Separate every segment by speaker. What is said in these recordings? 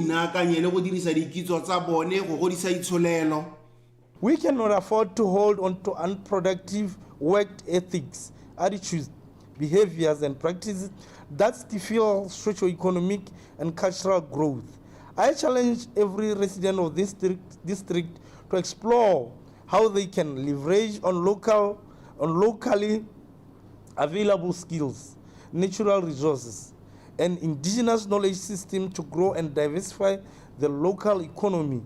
Speaker 1: inaakanye le go dirisa dikitso tsa bone go godisa itsholelo.
Speaker 2: We cannot afford to hold on to unproductive work ethics, attitudes, behaviors, and practices that stifle socio-economic and cultural growth. I challenge every resident of this district to explore how they can leverage on locally available skills, natural resources, and indigenous knowledge system to grow and diversify the local economy.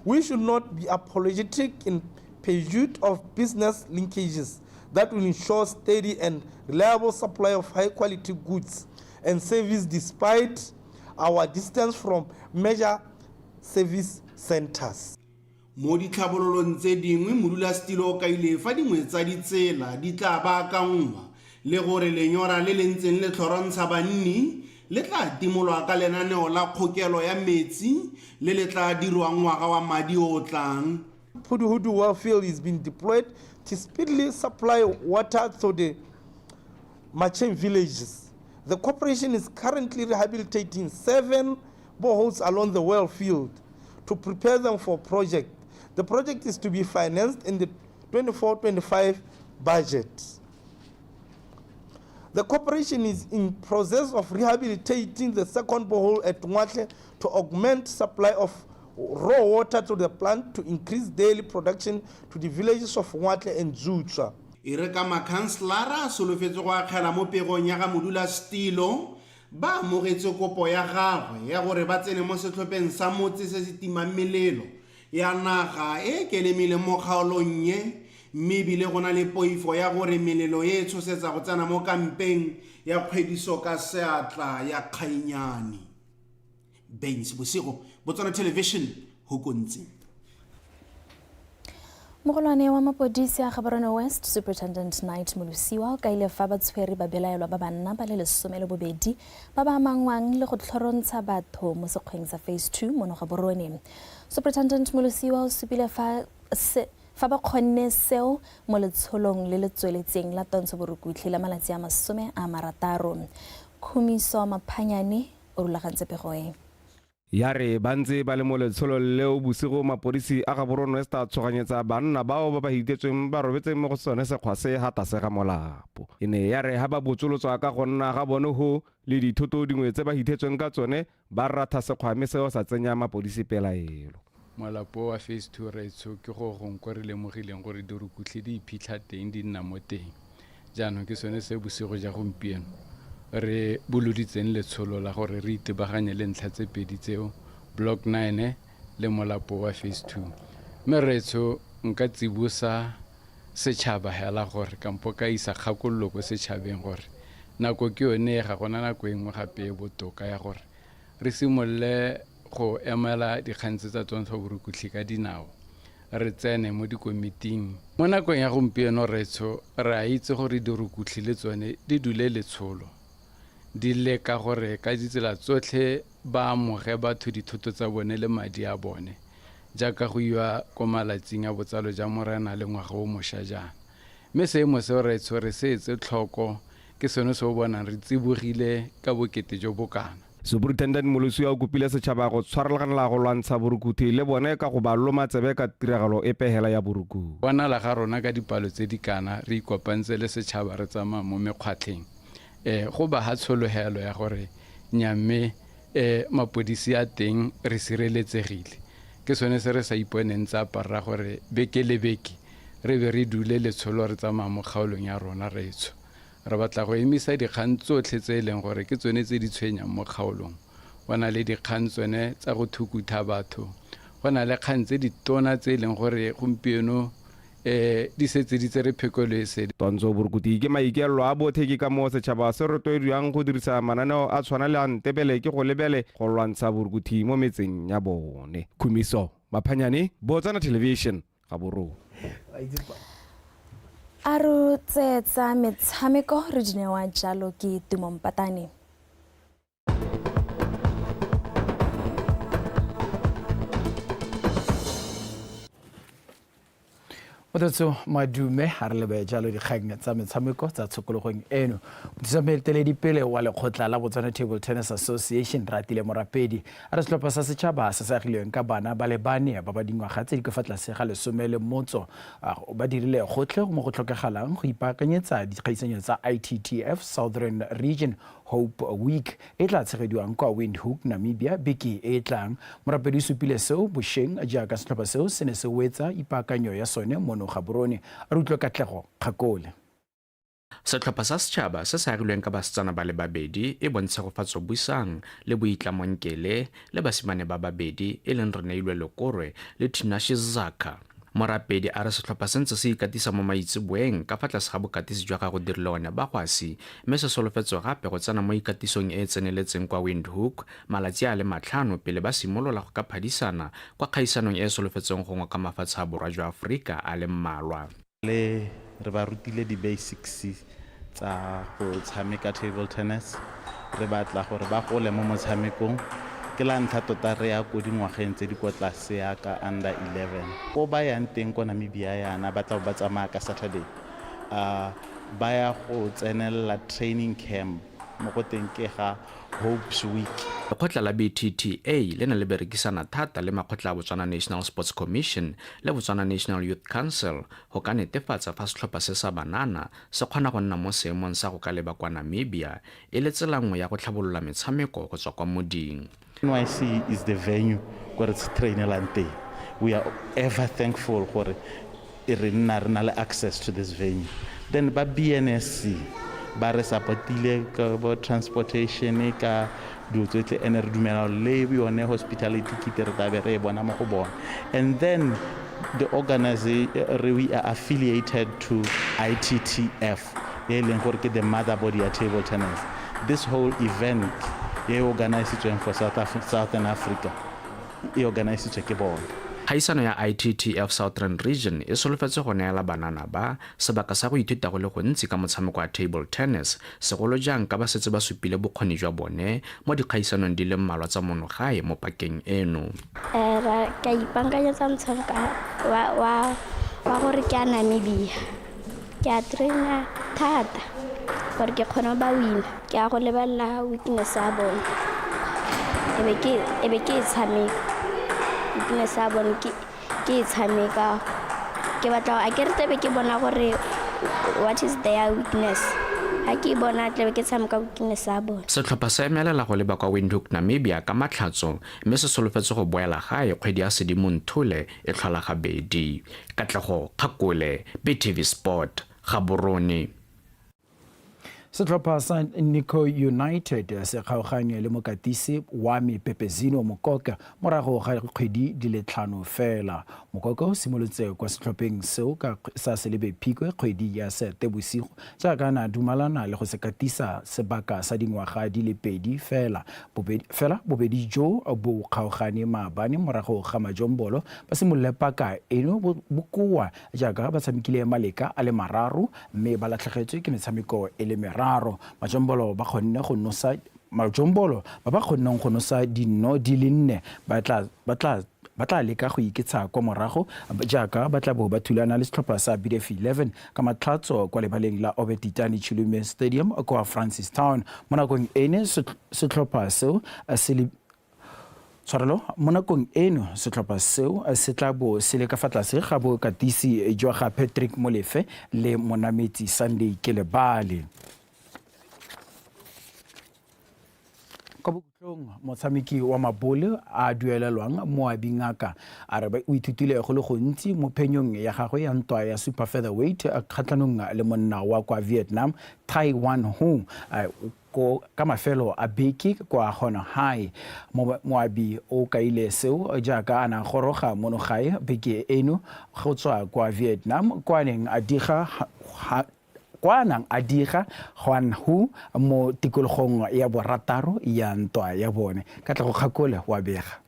Speaker 2: We should not be apologetic in pursuit of business linkages that will ensure steady and reliable supply of high-quality goods and service despite our distance from major service centers.
Speaker 1: Mo ditlhabololong tse dingwe modulasetilo o kaile fa dingwe tsa ditsela di tla baakangwa le gore lenyora le le ntseng le tlhorontsha banni le tla timolwa ka lenaneo la kgokelo ya metsi le le tla dirwang ngwaga wa madi o tlang.
Speaker 2: Hudu well field is being deployed to speedily supply water to the Macheng villages. The corporation is currently rehabilitating 7 boreholes along the well field to prepare them for project. The project is to be financed in the 24-25 budget. The corporation is in process of rehabilitating the second borehole at Ngwatle to augment supply of raw water to the plant to increase daily production to the villages of Ngwatle and Zutswa.
Speaker 1: Ireka makhanslara solofetse go akgela mo pegong ya ga modulasetilo ba amogetse kopo ya gagwe ya gore ba tsene mo setlhopheng sa motse se se timang melelo ya naga e kelemile mo kgaolong ye mme ebile go na le poifo ya gore melelo e tshosetsa go tsena mo kampeng ya kgwediso ka seatla ya kgainyane. Bensi Bosigo, Botswana Television, ho kontsi.
Speaker 3: Mogolwane wa mapodisi a Gaborone West Superintendent Knight Molusiwa o kaile fa batshwere ba belaelwa ba banna ba le 12 ba ba amangwang le go tlhorontsha batho mo sekgweng sa phase 2 mo Gaborone. Superintendent Molusiwa o supile fa ba kgonne seo mo letsholong le le tsweletseng la tontsho borukutlhi la malatsi a 60. Khumiso Maphanyane o rulagantse pegoe.
Speaker 4: Yare bantse ba le mo letsholo leo bosigo mapodisi a Gaborone West a tshoganyetsa banna bao ba ba hitetsweng ba robetse mo go sone sekgwa se hata se ga molapo. Ene yare ha ba botsolotswa ka go nna ga bone ho le dithoto dingwe tse ba hitetsweng ka tsone ba ratha sekgwame seo sa tsenya mapodisi pelaelo.
Speaker 5: Molapo wa phase 2 retso ke go gongwe re lemogileng gore dirukutlhi di iphitlha teng di nna mo teng. Jaanong ke sone se bosigo ja gompieno re boloditseng letsholo la gore re itebaganye le ntlha tse pedi tseo block 9 le molapo wa phase 2. Mme retso nka tsibusa setšhaba hela gore kampo ka isa kgakololo go setšhabeng gore nako ke yone ga gona nako engwe gape e botoka ya gore re simolle go emela dikgantse tsa tontsho borukutlhi ka dinao re tsene mo dikomiting. Mo nakong ya gompieno retso re a itse gore dirukutlhi le tsone di dule letsholo di leka gore ka ditsela tsotlhe ba amoge batho dithoto tsa bone le madi a bone jaaka go iwa ko malatsing a botsalo ja morena le ngwaga o mošwa jana. Mme seemo seo retso re se etse tlhoko ke sone se o bonang re tsibogile ka bokete jo bokana.
Speaker 4: Superintendent Molusiwa o kopile setšhaba go tshwarelana go lwantsha borukutlhi le bone ka go ba loma tsebe ka tiragalo e pehela ya borukutlhi.
Speaker 5: Bona la ga rona ka dipalo tse di kana re ikopantse le setšhaba re tsamaya mo mekgwatlheng go ba ha tsholohelo ya gore nyamme mapodisi a teng re sireletsegile. Ke sone se re sa iponeng tsa parra gore beke le beke re be re dule letsholo re tsamaya mo kgaolong ya rona retso. Re batla go emisa dikgang tsotlhe tse e leng gore ke tsone tse di tshwenyang mo kgaolong. Go na le dikgang tsone tsa go thukutha batho, go na le kgang tse di tona tse e leng gore gompieno di setse di tsere phekolo e sedi.
Speaker 4: Tontsho borukutlhi ke maikelo a bothe ke ka mo setšhaba se rotloediwang go dirisa mananeo a tshwana le a ntebele ke go lebele go lwantsha borukutlhi mo metseng ya bone. Khumiso Maphanyane, Botswana Television, Gaborone.
Speaker 3: A re tsetsa metshameko re dinewa jalo ke Tumompatane.
Speaker 6: Mototso madume ha re lebe jalo dikgang tsa metshameko tsa tshokologong eno. Motisamoeteledipele wa lekgotla la Botswana Table Tennis Association Ratile Morapedi a re setlhopha sa setšhaba se se agilweng ka bana ba le bane ba ba dingwaga tse di ka fa tlase ga 11 ba dirile gotlhe mo go tlhokagalang go ipaakanyetsa dikgaisanyo tsa ITTF Southern Region Hope Week e tla tshegediwang kwa Windhoek, Namibia beke e tlang. Morapedi o supile seo bošeng jaaka setlhopha seo se ne se wetsa ipaakanyo ya sone mono Gaborone a rutlwe Katlego Kgakole.
Speaker 7: Setlhopha sa setšhaba se se agilweng ka basetsana ba le babedi e bontsha go fatswa buisang le boitlamonkele le basimane ba babedi e leng Reneilwe Lekorwe le Tinashe Zaka. Morapedi a re setlhopha se ntse se ikatisa mo maitseboeng ka fa tlase ga bokatisi jwa gago dirile one ba gwasi mme se solofetswe gape go tsena mo ikatisong e e tseneletseng kwa Windhoek malatsi a le 5 pele ba simolola go ka phadisana kwa kgaisanong e e solofetseng gongwe ka mafatshe a borwa jwa Aforika a le mmalwa.
Speaker 8: Re ba rutile di-basics tsa go tshameka table tennis, re batla gore ba gole mo motshamekong. Ke la ntlha tota re ya ko dingwageng tse di kwa tlase ya ka under 11 ko ba yang teng ko Namibia yana ba tla ba tsamaya ka Saturday ba ya go tsenela training camp mo go teng ke ga Hope's Week.
Speaker 7: Lekgotla la BTTA le ne le berekisana thata le makgotla a Botswana National Sports Commission le Botswana National Youth Council go ka netefatsa fa setlhopha se sa banana se kgona go nna mo seemong sa go ka leba kwa Namibia e le tsela nngwe ya go tlhabolola metshameko go tswa kwa moding.
Speaker 8: NYC is the venue where it's training. We are ever thankful for the access to this venue. Then ba BNSC ba re supportile ka transportation ka dutse ene re dumela le yone hospitality kit re ta be re bona mo go bona. And then the organization we are affiliated to ITTF e leng gore ke the mother body ya table tennis. This whole event e organized for Southern Africa e organized ke bona.
Speaker 7: Kgaisano ya ITTF Southern Region e solofetse go neela banana ba sebaka sa go ithuta go le gontsi ka motshameko wa table tennis segolo jang ka ba setse ba supile bokgoni jwa bone mo dikgaisanong di le mmalwa tsa monogae mo pakeng eno.
Speaker 9: Ka ipankanyetsa motshameko wa gore ke a Namibia ke a traina thata gore ke kgona ba win ke a go lebelela weakness ya bone ebe ke tshameka weakness ya bone ke tshameka ke batla a ke rete be ke bona gore what is their weakness a ke bona tle ke tshameka weakness ya bone.
Speaker 7: Setlhopha se emelela go leba kwa Windhoek, Namibia ka matlhatso mme se solofetse go boela gae kgwedi ya Sedimonthole e tlhola gabedi. Katlego Kgakole, BTV Sport, Gaborone.
Speaker 6: Setlhopha sa NAKO United se kgaoganye le mokatisi wa Pepezino Mokoka morago ga kgwedi di le 5 fela. Mokoka o simolotse kwa setlhopheng seo ka sa selebe phikwe kgwedi ya Seetebosigo jaaka na dumalana le go sekatisa sebaka sa dingwaga di le 2 fela. Bobedi jo bo kgaogane maabane morago ga majombolo ba simolola paka eno bokoa jaaka ba tshamekile maleka a le 3 mme ba latlhegetswe ke metshameko e le 3. Majombolo ba kgonne go nosa majombolo ba kgonneng go nosa dino di le 4 ba tla leka go iketsa kwa morago jaaka ba tla bo ba thulana le setlhopha sa BDF 11 ka matlhatso kwa lebaleng la Obetitani Chulume Stadium kwa Francistown mo nakong ene setlhopha seo mo nakong eno setlhopha seo se tla bo se le ka fa tlase ga bo katisi jwa ga Patrick Molefe le Monamedi Sunday Kelebale. Motshameki wa mabole a duelelwang Moabi Ngaka a re ba o ithutile go le gontsi mo phenyong ya gagwe ya ntwa ya super featherweight kgatlhanong le monna wa kwa Vietnam Taiwan Ho ka mafelo a beke kwa Hona High. Moabi o kaile seo jaaka a na goroga monogae beke eno go tswa kwa Vietnam kwa neng a diga Huan Hu mo tikologong ya borataro ya ntwa ya bone. Katlego Kgakole wa bega.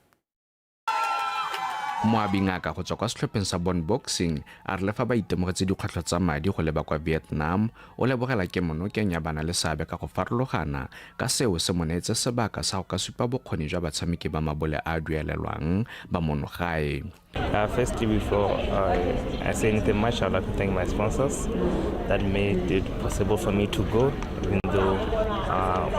Speaker 7: moabi ngaka go tswa kwa setlhopheng sa Bon Boxing a re le fa ba itemogetse dikgwetlho tsa madi go leba kwa Vietnam o lebogela kemonokeng ya bana le seabe ka go farologana ka seo se mo neetse sebaka sa go ka supa bokgoni jwa batshameki ba mabole a duelelwang ba mono gae.
Speaker 10: Firstly, before I say anything much, I'd like to thank my sponsors that made it possible for me to go, even though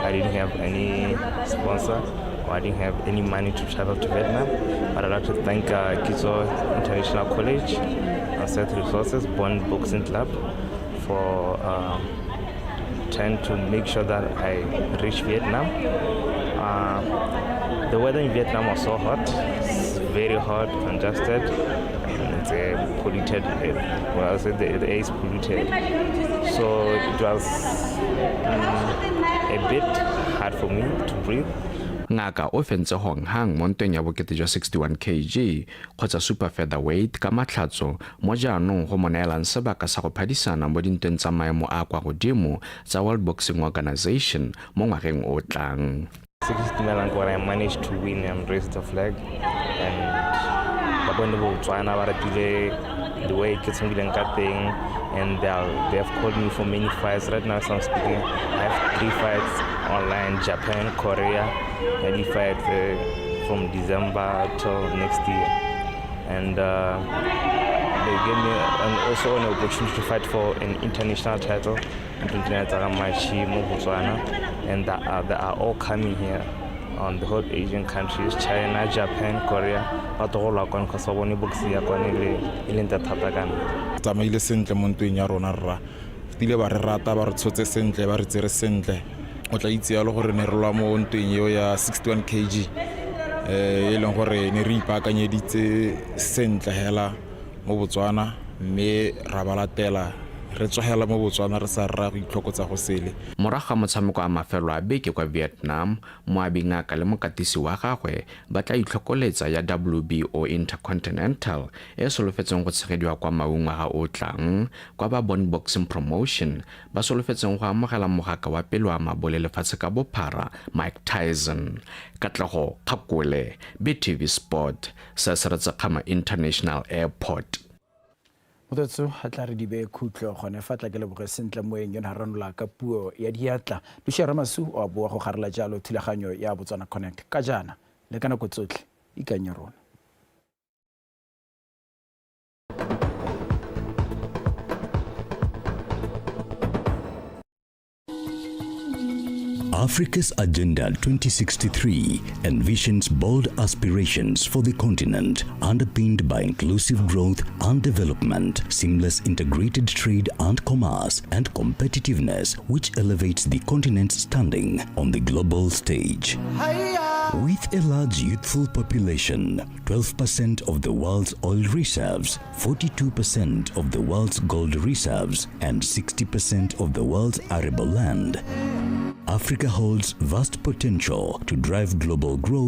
Speaker 10: I didn't have any sponsor or I didn't have any money to travel to Vietnam. But I'd like to thank Kitso International College and Set Resources, Bon Boxing Club, for trying to make sure that I reach Vietnam. The weather in Vietnam was so hot. It's very hot, congested, and it's polluted. Well, I said the air is polluted. So it was a bit hard for me to breathe.
Speaker 7: Ngaka o fentse honghang mo ntweng ya bokete jwa 61 kg kgotsa super featherweight ka matlhatso mo jaanong go mo neelang sebaka sa go phadisana mo dintweng tsa maemo a kwa godimo tsa World Boxing Organization mo ngwageng o tlang.
Speaker 10: 60 where I managed to win and raise the flag, and BOTSWANA the way it gets thing, and they have called me for many fights. Right now, as I'm speaking, I have 3 fights online: Japan, Korea, any fight from December till next year, and they gave me also an opportunity to fight for an international title in BOTSWANA. And they are all coming here on the whole Asian countries, China, Japan, Korea.
Speaker 11: Tsamaile sentle mo ntweng ya rona rra tile ba re rata ba re tshotse sentle ba re tsere sentle o tla itse yalo gore ne re lwa mo ntweng yo ya 61 kg e leng gore ne re ipaakanyeditse sentle hela mo Botswana mme ra balatela re tsogela mo Botswana re sa rra go itlhokotsa go sele.
Speaker 7: Morago ga motshameko a mafelo a beke kwa Vietnam, moabi ngaka le mokatisi wa gagwe ba tla itlhokoletsa ya WBO Intercontinental e solofetseng go tshegediwa kwa maungwaga o tlang kwa ba Bon Boxing Promotion ba solofetseng go amogela mogaka wa pele wa mabole lefatshe ka bophara Mike Tyson. Katlego Kgakole, BTV Sport, sa Seratsakgama International Airport.
Speaker 6: Mototso a tla re di be khutlo gone fa tla ke leboge sentle moeng yona ranola ka puo ya diatla Lucia Ramasu o a boa go garela jalo thulaganyo ya Botswana Connect ka jana le kana go tsotlhe ikanye rona.
Speaker 12: Africa's Agenda 2063 envisions bold aspirations for the continent, underpinned by inclusive growth and development, seamless integrated trade and commerce, and competitiveness, which elevates the continent's standing on the global stage. With a large youthful population, 12% of the world's oil reserves, 42% of the world's gold reserves, and 60% of the world's arable land, Africa holds vast potential to drive global growth